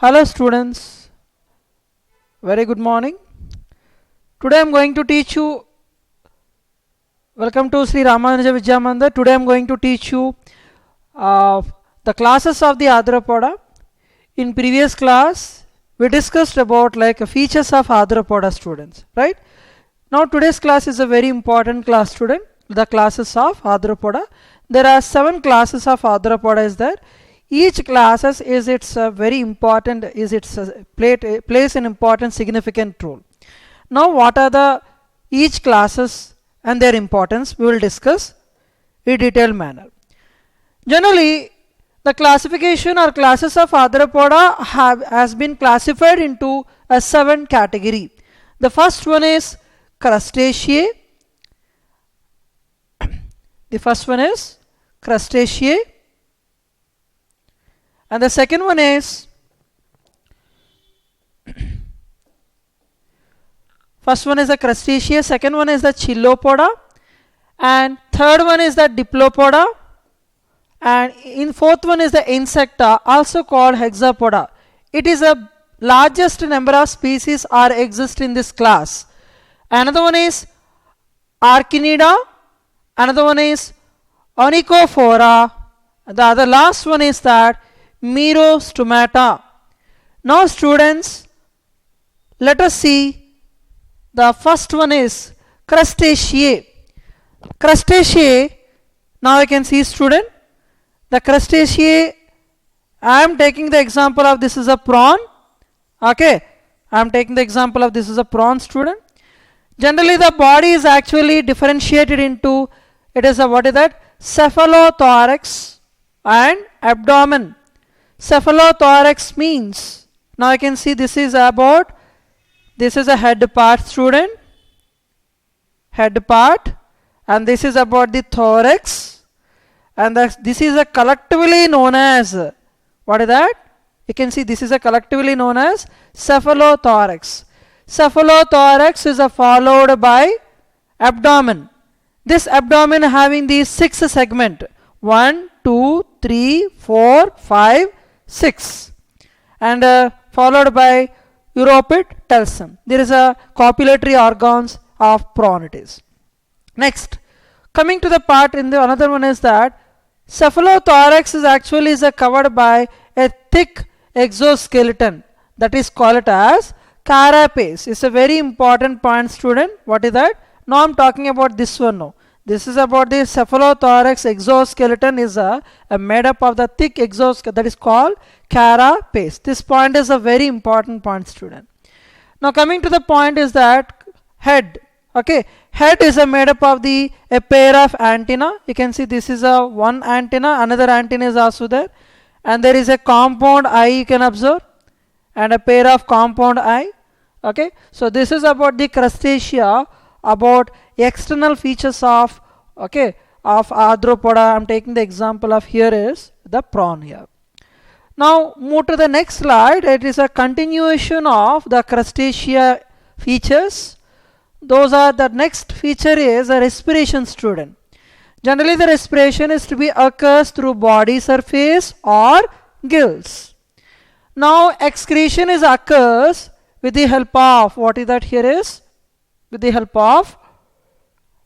Hello students, very good morning. Today I am going to teach you, welcome to Sri Ramanuja Vidya Mandir. Today I am going to teach you the classes of the Arthropoda. In previous class we discussed about features of Arthropoda students, right? Now today's class is a very important class student, the classes of Arthropoda. There are 7 classes of Arthropoda is there. Each classes is its very important, is its plays an important significant role. Now what are the each classes and their importance we will discuss in detailed manner. Generally the classification or classes of Arthropoda has been classified into a 7 category. The first one is Crustaceae. The first one is Crustaceae. And the second one is, first one is the Crustaceae, second one is the Chilopoda, and third one is the Diplopoda, and in fourth one is the Insecta, also called Hexapoda. It is the largest number of species are exist in this class. Another one is Archinida, another one is Onychophora, the other last one is that Merostomata. Now students, let us see, the first one is Crustaceae. Crustaceae, now I can see student, the Crustaceae, I am taking the example of this is a prawn, okay, I am taking the example of this is a prawn student. Generally the body is actually differentiated into, it is a what is that, cephalothorax and abdomen. Cephalothorax means, now I can see this is about, this is a head part student, head part, and this is about the thorax, and this is a collectively known as, what is that? You can see this is a collectively known as cephalothorax. Cephalothorax is followed by abdomen. This abdomen having these 6 segment, 1, 2, 3, 4, 5, 6, and followed by uropid talsum. There is a copulatory organs of prawn it is. Next, coming to the part in the another one is that cephalothorax is actually covered by a thick exoskeleton, that is called it as carapace. It's a very important point student. What is that? Now I'm talking about this one now. This is about the cephalothorax exoskeleton is made up of the thick exoskeleton, that is called carapace. This point is a very important point student. Now coming to the point is that head. Okay, head is made up of a pair of antenna. You can see this is one antenna, another antenna is also there, and there is a compound eye you can observe, and a pair of compound eye. Okay, so this is about the Crustacea, about external features of Arthropoda. I am taking the example of here is the prawn here. Now move to the next slide. It is a continuation of the Crustacea features. Those are, the next feature is a respiration student. Generally the respiration is to be occurs through body surface or gills. Now excretion is occurs with the help of, what is that here is, with the help of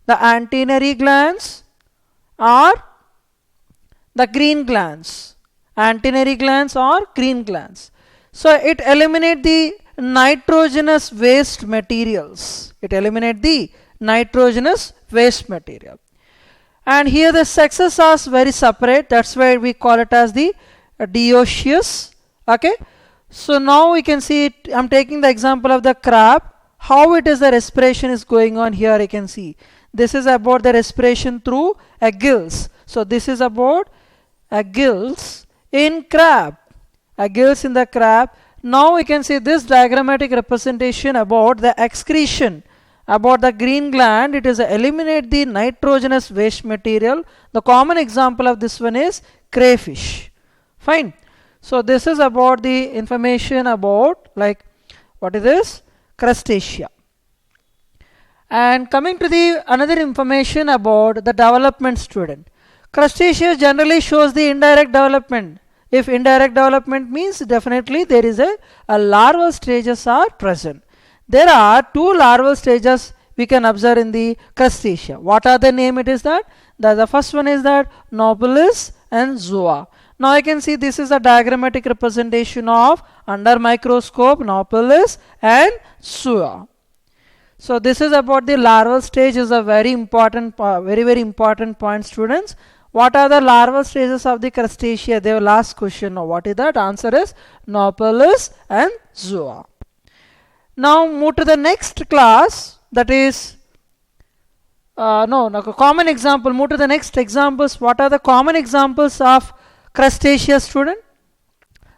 the antennary glands or the green glands, antennary glands or green glands. So it eliminates the nitrogenous waste materials. It eliminates the nitrogenous waste material. And here the sexes are very separate. That's why we call it as the dioecious. Okay. So now we can see it. I'm taking the example of the crab. How it is the respiration is going on here. You can see this is about the respiration through a gills. So this is about a gills in crab, a gills in the crab. Now we can see this diagrammatic representation about the excretion, about the green gland. It is eliminate the nitrogenous waste material. The common example of this one is crayfish. Fine. So this is about the information about what is this? Crustacea. And coming to the another information about the development student. Crustacea generally shows the indirect development. If indirect development means definitely there is a larval stages are present. There are two larval stages we can observe in the crustacea. What are the name? It is that the first one is that Nauplius and Zoa. Now I can see this is a diagrammatic representation of under microscope Nauplius and Zoa. So this is about the larval stage, is a very important, very important point, students. What are the larval stages of the crustacea? They will ask question. Now what is that? Answer is Nauplius and Zoa. Now move to the next class, that is common example. Move to the next examples. What are the common examples of crustacea, student?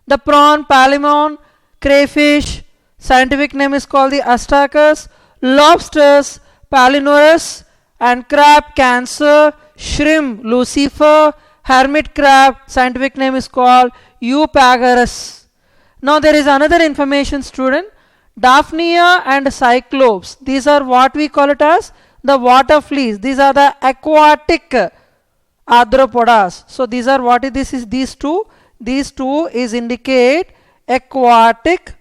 The prawn, palemon, crayfish, scientific name is called the Astrakus, lobsters, Palinurus, and crab, Cancer, shrimp, Lucifer, hermit crab, scientific name is called Eupagarus. Now there is another information, student. Daphnia and Cyclops, these are what we call it as the water fleas. These are the aquatic arthropodas. So these are what is this is these two. These two is indicate aquatic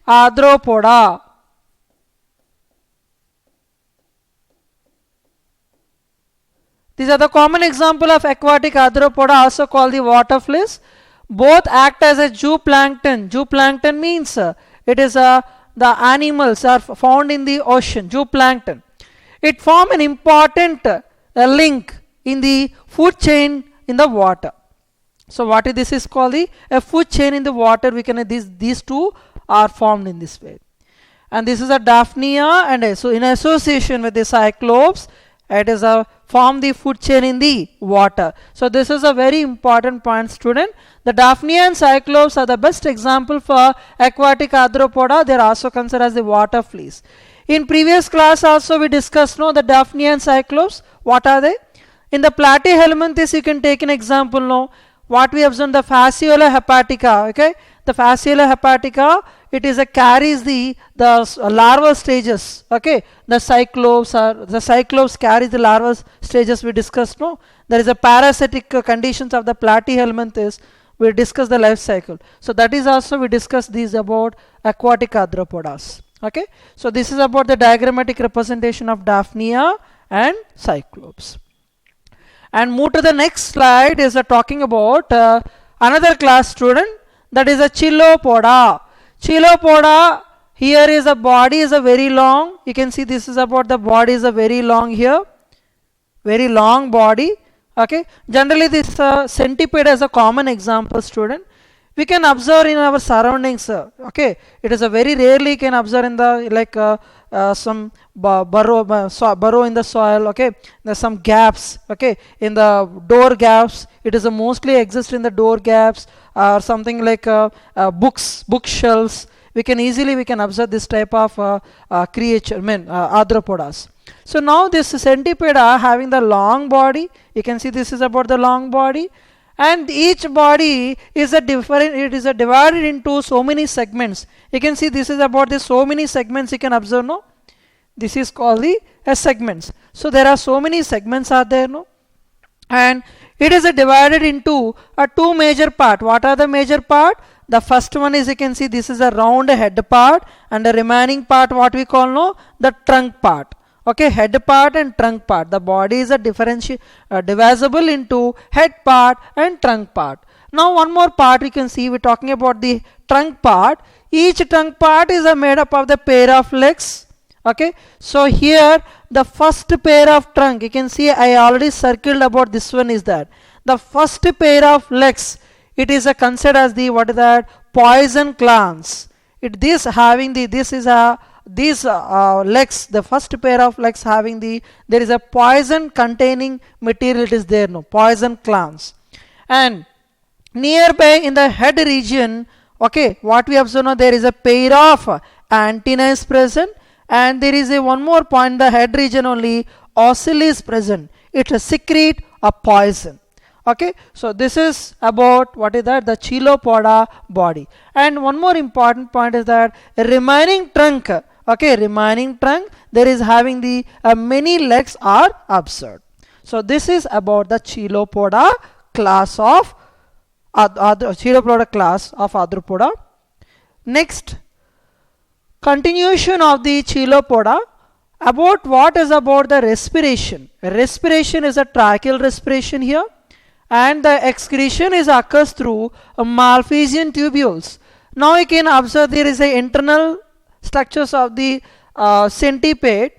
arthropoda. These are the common example of aquatic arthropoda, also called the water fleas. Both act as a zooplankton. Zooplankton means it is the animals are found in the ocean. Zooplankton. It form an important link in the food chain in the water. So what is this is called a food chain in the water. We can these two are formed in this way. And this is a Daphnia, and so in association with the Cyclops, it is a form the food chain in the water. So this is a very important point, student. The Daphnia and Cyclops are the best example for aquatic arthropoda. They are also considered as the water fleas. In previous class also we discussed the Daphnia and Cyclops. What are they? In the Platyhelminthes you can take an example now. What we observe, the Fasciola hepatica. Okay, the Fasciola hepatica, it is a carries the larval stages. Okay, the Cyclops carries the larval stages we discussed. No, there is a parasitic conditions of the Platyhelminthes. We discuss the life cycle. So that is also we discussed these about aquatic arthropodas. Okay, so this is about the diagrammatic representation of Daphnia and Cyclops. And move to the next slide is talking about another class, student, that is a Chilopoda. Chilopoda, here is a body is a very long. You can see this is about the body is a very long here, very long body. Okay, generally this centipede as a common example, student. We can observe in our surroundings. Okay, it is a very rarely can observe in the some burrow in the soil. Okay, there's some gaps. Okay, in the door gaps, it is mostly exist in the door gaps or something like bookshelves. We can observe this type of creature, arthropodas. So now this centipede having the long body. You can see this is about the long body. And each body is divided into so many segments. You can see this is about the so many segments you can observe, no? This is called the segments. So there are so many segments are there, no? And it is divided into two major part. What are the major part? The first one is, you can see this is a round head part, and the remaining part what we call the trunk part. Okay, head part and trunk part. The body is divisible into head part and trunk part. Now one more part we can see, we're talking about the trunk part. Each trunk part is made up of the pair of legs. Okay, so here the first pair of trunk, you can see I already circled about this one is that. The first pair of legs, it is considered as the poison glands. These legs, the first pair of legs having there is a poison containing material, it is there, poison glands. And nearby in the head region, okay, what we observe now, there is a pair of antennae is present, and there is one more point, the head region only, oculi is present. It secrete a poison. Okay, so this is about the Chilopoda body. And one more important point is that remaining trunk, okay, remaining trunk, there is having many legs are observed. So this is about the Chilopoda class of Chilopoda class of Arthropoda. Next, continuation of the Chilopoda. About what is about the respiration. Respiration is a tracheal respiration here, and the excretion is occurs through Malpighian tubules. Now you can observe there is a internal structures of the centipede.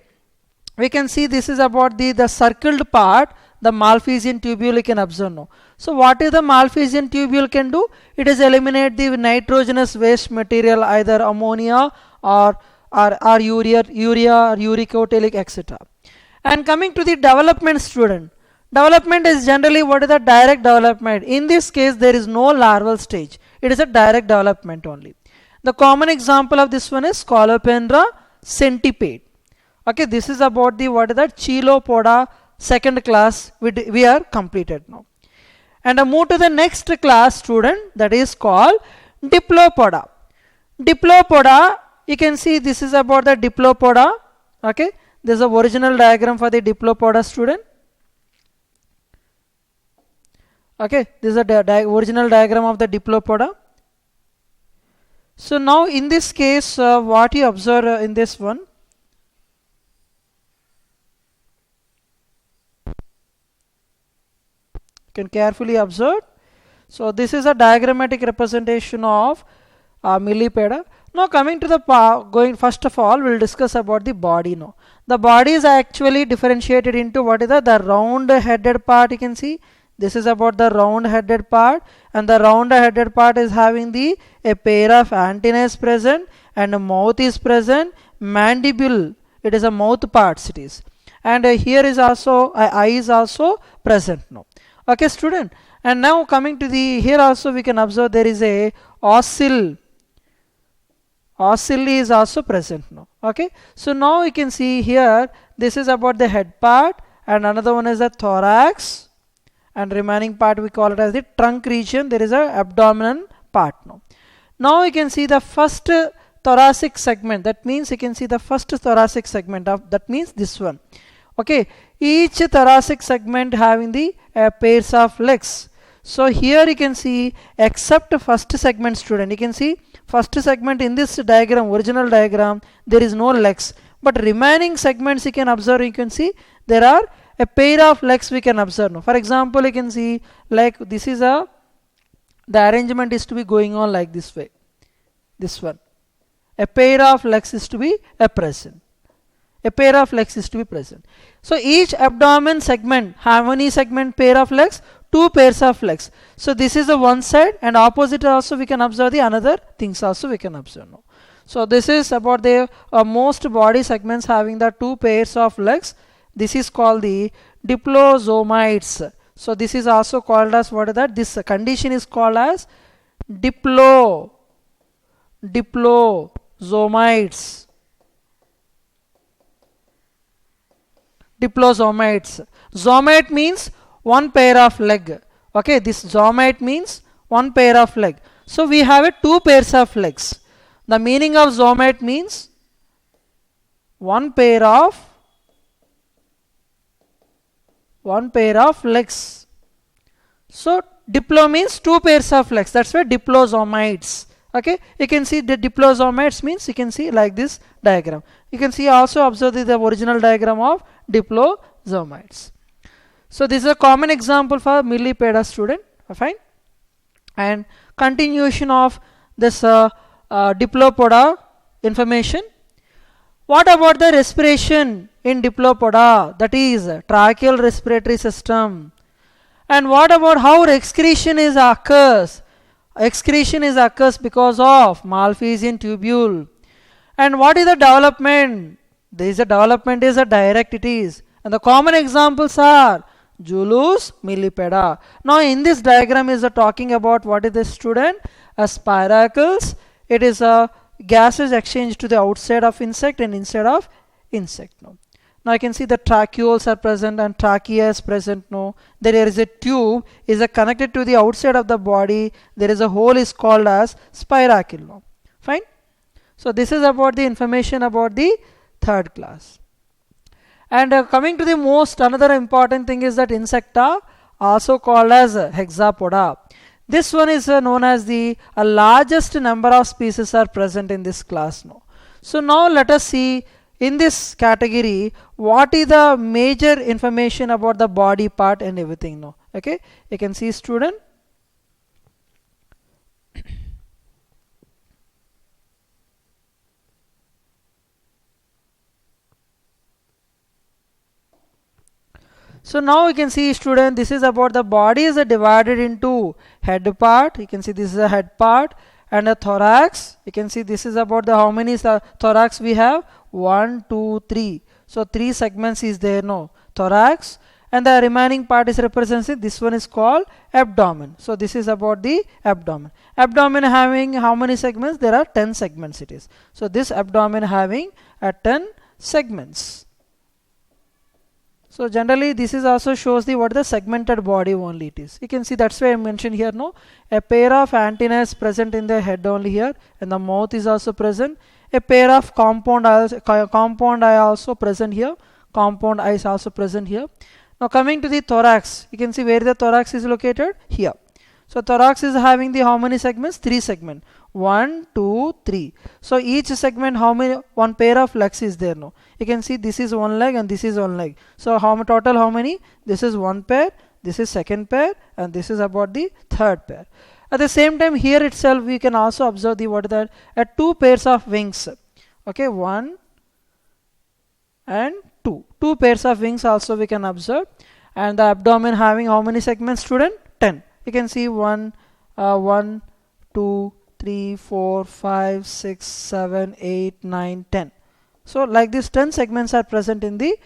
We can see this is about the circled part, the Malpighian tubule you can observe now. So what is the Malpighian tubule can do? It is eliminate the nitrogenous waste material, either ammonia or urea or uric acid, etc. And coming to the development, student, development is generally what is the direct development. In this case there is no larval stage, it is a direct development only. The common example of this one is Scolopendra centipede. Okay, this is about the what is that Chilopoda second class we are completed now. And I move to the next class, student, that is called Diplopoda. Diplopoda, you can see this is about the Diplopoda. Okay, this is a original diagram for the Diplopoda, student. Okay, this is a original diagram of the Diplopoda. So now in this case, what you observe in this one, you can carefully observe. So this is a diagrammatic representation of Millipeda. Now coming to the first of all we'll discuss about the body now. The body is actually differentiated into what is the round headed part. You can see this is about the round headed part, and the round headed part is having a pair of antennae is present, and a mouth is present, mandible, it is a mouth parts it is, and here is also eye is also present now. Okay, student, and now coming to the here also we can observe there is a ocelli is also present now. Okay, so now you can see here this is about the head part, and another one is the thorax, and remaining part we call it as the trunk region. There is a abdominal part now. Now you can see the first thoracic segment, that means you can see the first thoracic segment of, that means this one. Okay, each thoracic segment having the pairs of legs. So here you can see except first segment, student, you can see first segment in this diagram, original diagram, there is no legs, but remaining segments you can observe, you can see there are a pair of legs we can observe now. For example, you can see like this is the arrangement is to be going on like this way, this one, a pair of legs is to be present. A pair of legs is to be present. So each abdomen segment, how many segment pair of legs? 2 pairs of legs. So this is the one side, and opposite also we can observe the another things also we can observe now. So this is about the most body segments having the 2 pairs of legs. This is called the diplozomites. So this is also called as what is that? This condition is called as diplozomites. Diplozomites. Zomite means one pair of leg. Okay, this zomite means one pair of leg. So we have a 2 pairs of legs. The meaning of zomite means one pair of legs. So diplo means 2 pairs of legs. That's why diplozomites. Okay, you can see the diplozomites means you can see like this diagram. You can see also observe the original diagram of diplozomites. So this is a common example for Millipeda, student. Fine. And continuation of this Diplopoda information. What about the respiration in Diplopoda? That is tracheal respiratory system. And what about how excretion is occurs? Excretion is occurs because of Malpighian tubule. And what is the development? There is a development is a direct it is. And the common examples are Julius Millipeda. Now in this diagram is talking about what is the student? A spiracles. It is a gases exchanged to the outside of insect and inside of insect. Now you can see the tracheoles are present and trachea is present. No, there is a tube is connected to the outside of the body. There is a hole is called as spiracle. No. Fine. So this is about the information about the third class. And coming to the most another important thing is that insecta, also called as hexapoda. This one is known as the largest number of species are present in this class now. So now let us see in this category what is the major information about the body part and everything now. Okay, you can see student. So now you can see student, this is about the body is divided into head part. You can see this is a head part and a thorax. You can see this is about the how many thorax we have, 1 2 3. So 3 segments is there now, thorax, and the remaining part is represented, this one is called abdomen. So this is about the abdomen. Abdomen having how many segments? There are 10 segments it is. So this abdomen having 10 segments. So generally this is also shows the what the segmented body only it is. You can see that's why I mentioned here no, a pair of antennae is present in the head only here, and the mouth is also present. A pair of compound eye also present here. Compound eye is also present here. Now coming to the thorax, you can see where the thorax is located here. So thorax is having the how many segments? 3 segments. 1 2 3. So each segment how many? One pair of legs is there now. You can see this is one leg and this is one leg. So total how many? This is one pair, this is second pair, and this is about the third pair. At the same time here itself we can also observe the what that 2 pairs of wings. Okay, 1 and 2. 2 pairs of wings also we can observe. And the abdomen having how many segments, student? 10. You can see 1 2 3 4 5 6 7 8 9 10. So like this 10 segments are present in the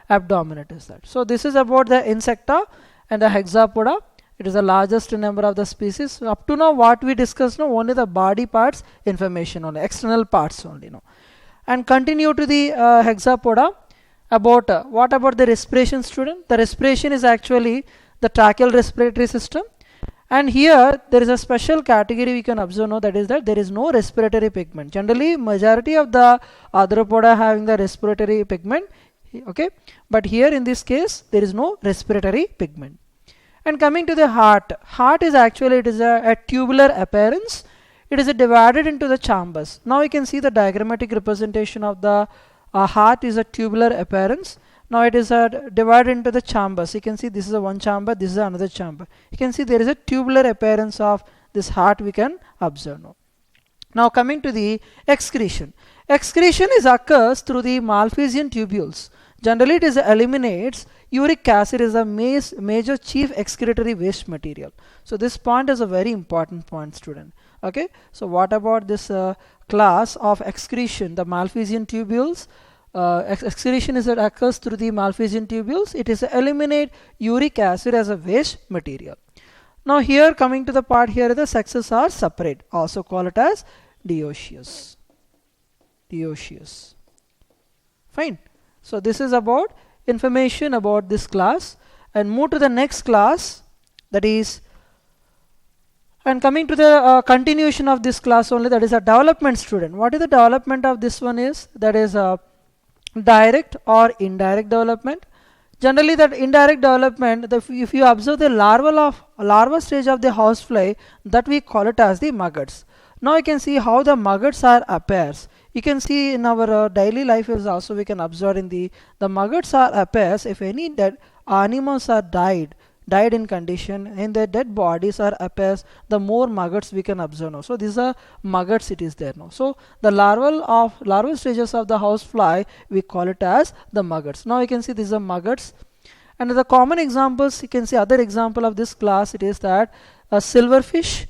abdomen, it is that. So this is about the insecta and the hexapoda. It is the largest number of the species. So up to now what we discussed now, only the body parts information only, external parts only now. And continue to the hexapoda. About what about the respiration, student? The respiration is actually the tracheal respiratory system. And here there is a special category we can observe now, that is that there is no respiratory pigment. Generally majority of the arthropoda having the respiratory pigment, okay, but here in this case there is no respiratory pigment. And coming to the heart, heart is actually it is a tubular appearance. It is divided into the chambers. Now you can see the diagrammatic representation of the heart is a tubular appearance. Now it is divided into the chambers. You can see this is a one chamber, this is another chamber. You can see there is a tubular appearance of this heart we can observe now. Now coming to the excretion. Excretion is occurs through the Malpighian tubules. Generally it is eliminates uric acid is a major chief excretory waste material. So this point is a very important point, student. Okay, so what about this class of excretion, the Malpighian tubules? Excretion is that occurs through the Malpighian tubules. It is eliminate uric acid as a waste material. Now here coming to the part here, the sexes are separate, also call it as dioecious. Dioecious. Fine. So this is about information about this class, and move to the next class, that is, and coming to the continuation of this class only, that is a development, student. What is the development of this one is? That is a direct or indirect development. Generally that indirect development, if you observe the larva stage of the housefly, that we call it as the maggots. Now you can see how the maggots are appears. You can see in our daily life is also we can observe in the maggots are appears if any dead animals are died in condition, and the dead bodies are appears, the more maggots we can observe now. So these are maggots it is there now. So the larval stages of the housefly we call it as the maggots. Now you can see these are maggots, and the common examples you can see other example of this class, it is that a silverfish,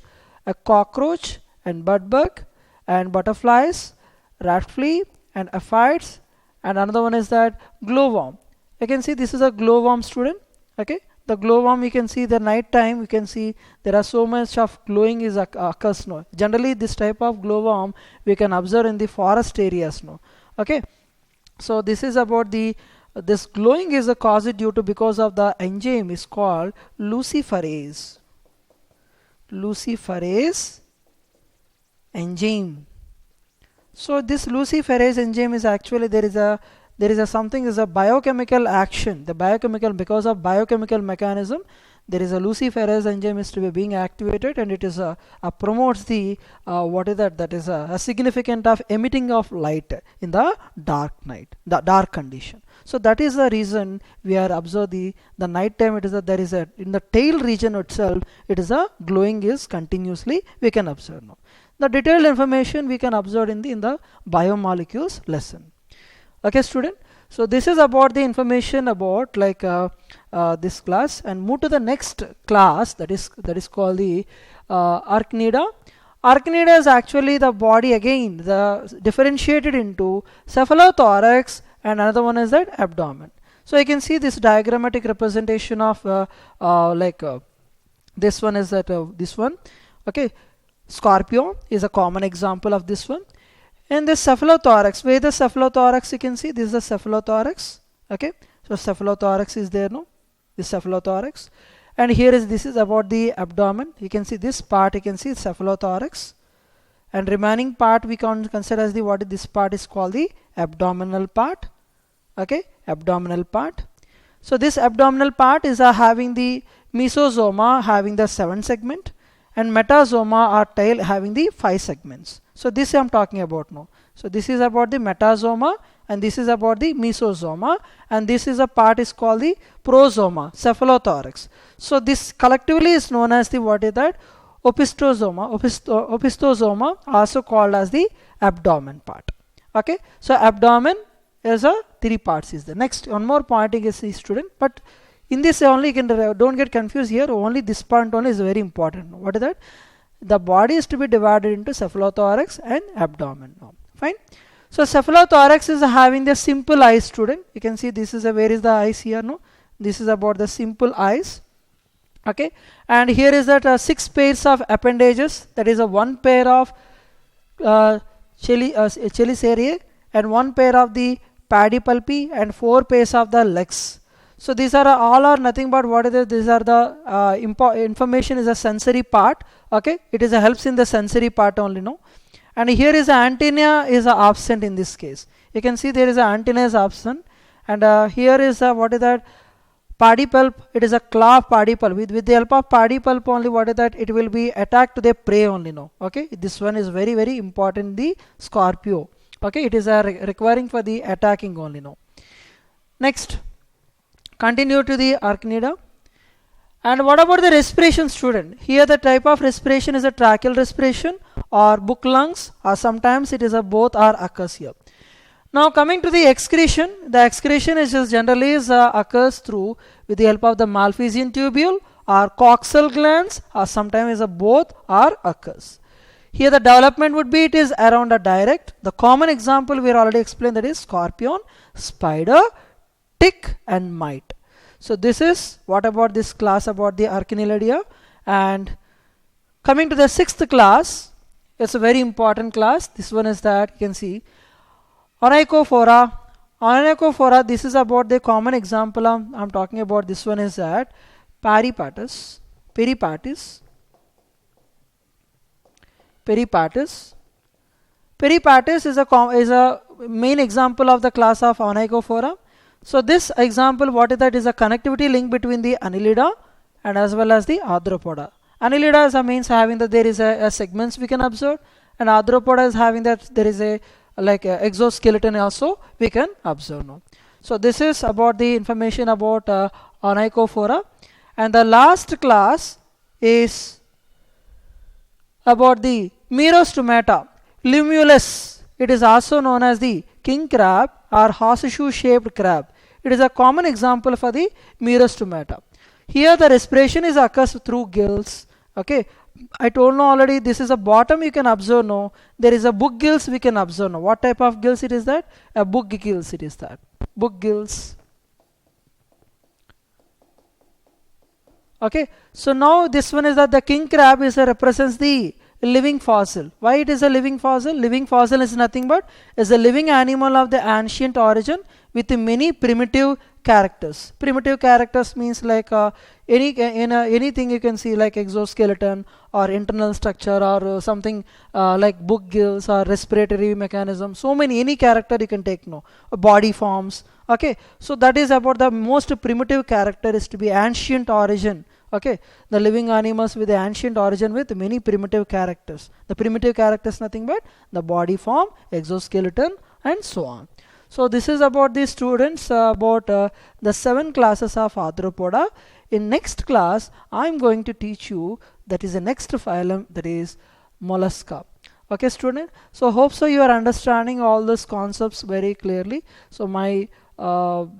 a cockroach and bedbug and butterflies, rat flea and aphids, and another one is that glowworm. You can see this is a glowworm, student. Okay, the glowworm, you can see the night time, you can see there are so much of glowing is occurs now. Generally this type of glowworm we can observe in the forest areas now. Okay, so this is about the this glowing is caused due to because of the enzyme is called luciferase. Luciferase enzyme. So this luciferase enzyme is actually there is a there is a something is a biochemical action. The biochemical, because of biochemical mechanism, there is a luciferase enzyme is to be being activated, and it is promotes the what is that? That is a significant of emitting of light in the dark night, the dark condition. So that is the reason we are observe the night time. It is that there is a in the tail region itself. It is a glowing is continuously we can observe now. The detailed information we can observe in the biomolecules lesson. Okay, student. So this is about the information about like this class, and move to the next class that is called the Arachnida. Arachnida is actually the body again, the differentiated into cephalothorax, and another one is that abdomen. So you can see this diagrammatic representation of this one is that this one. Okay, scorpion is a common example of this one. And the cephalothorax, where the cephalothorax, you can see this is the cephalothorax. Okay, so cephalothorax is there, no, this cephalothorax, and here is this is about the abdomen. You can see this part, you can see cephalothorax, and remaining part we can consider as the what this part is called the abdominal part. Okay, abdominal part. So this abdominal part is having the mesosoma having the 7 segment, and metasoma or tail having the 5 segments. So this I am talking about now. So this is about the metasoma, and this is about the mesosoma, and this is a part is called the prosoma, cephalothorax. So this collectively is known as the what is that? Opistosoma. Opistosoma also called as the abdomen part. Okay, so abdomen is a 3 parts is the next. One more pointing is the student, but in this only you can don't get confused here. Only this point only is very important. What is that? The body is to be divided into cephalothorax and abdomen. Now, fine. So cephalothorax is having the simple eyes, student. You can see this is a where is the eyes here? No, this is about the simple eyes. Okay, and here is that 6 pairs of appendages. That is a 1 pair of chelicerae and 1 pair of the pedipalpi and 4 pairs of the legs. So these are all or nothing but what is it? These are the information is a sensory part. Okay, it is a helps in the sensory part only, no. And here is the antenna is absent in this case. You can see there is a antenna is absent, and here is what is that? Pedipalp. It is a claw of pedipalp. With the help of pedipalp only, what is that? It will be attacked to the prey only, no. Okay, this one is very very important. The Scorpio. Okay, it is requiring for the attacking only, no. Next. Continue to the Arachnida. And what about the respiration, student? Here the type of respiration is a tracheal respiration or book lungs, or sometimes it is a both or occurs here. Now coming to the excretion, the excretion is just generally occurs through with the help of the Malpighian tubule or coxal glands, or sometimes is a both or occurs. Here the development would be it is around a direct. The common example we already explained, that is scorpion, spider, tick and mite. So this is what about this class about the Arachnida. And coming to the 6th class, it's a very important class. This one is that you can see Onychophora. Onychophora, this is about the common example I'm talking about. This one is that Peripatus. Peripatus. Peripatus is a main example of the class of Onychophora. So this example, what is that? Is a connectivity link between the Annelida and as well as the Arthropoda. Annelida is a means having that there is a segments we can observe, and Arthropoda is having that there is a like a exoskeleton also we can observe now. So this is about the information about Onychophora, and the last class is about the Merostomata. Limulus, it is also known as the king crab or horseshoe shaped crab. It is a common example for the Merostomata. Here the respiration is occurs through gills. Okay, I told you already this is a bottom you can observe now. There is a book gills we can observe now. What type of gills it is that? A book gills it is that. Book gills. Okay, so now this one is that the king crab is represents the living fossil. Why it is a living fossil? Living fossil is nothing but is a living animal of the ancient origin with many primitive characters. Primitive characters means like anything you can see like exoskeleton or internal structure or something like book gills or respiratory mechanism. So many, any character you can take, no, body forms. Okay, so that is about the most primitive character is to be ancient origin. Okay, the living animals with the ancient origin with many primitive characters. The primitive characters nothing but the body form, exoskeleton, and so on. So this is about the students about the 7 classes of Arthropoda. In next class I am going to teach you, that is the next phylum, that is Mollusca. Okay student, so hope so you are understanding all these concepts very clearly. So my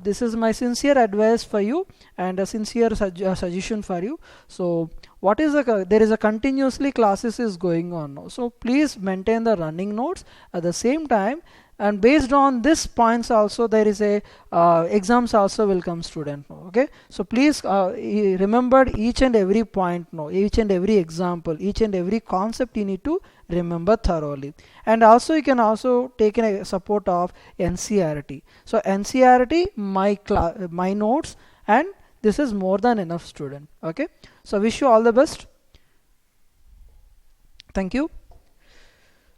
this is my sincere advice for you and a sincere suggestion for you. So what is there is a continuously classes is going on now, so please maintain the running notes at the same time, and based on this points also there is a exams also will come student. Okay, so please remember each and every point, each and every example, each and every concept you need to remember thoroughly. And also you can also take a support of NCERT. So NCERT, my notes, and this is more than enough student. Okay, so wish you all the best. Thank you.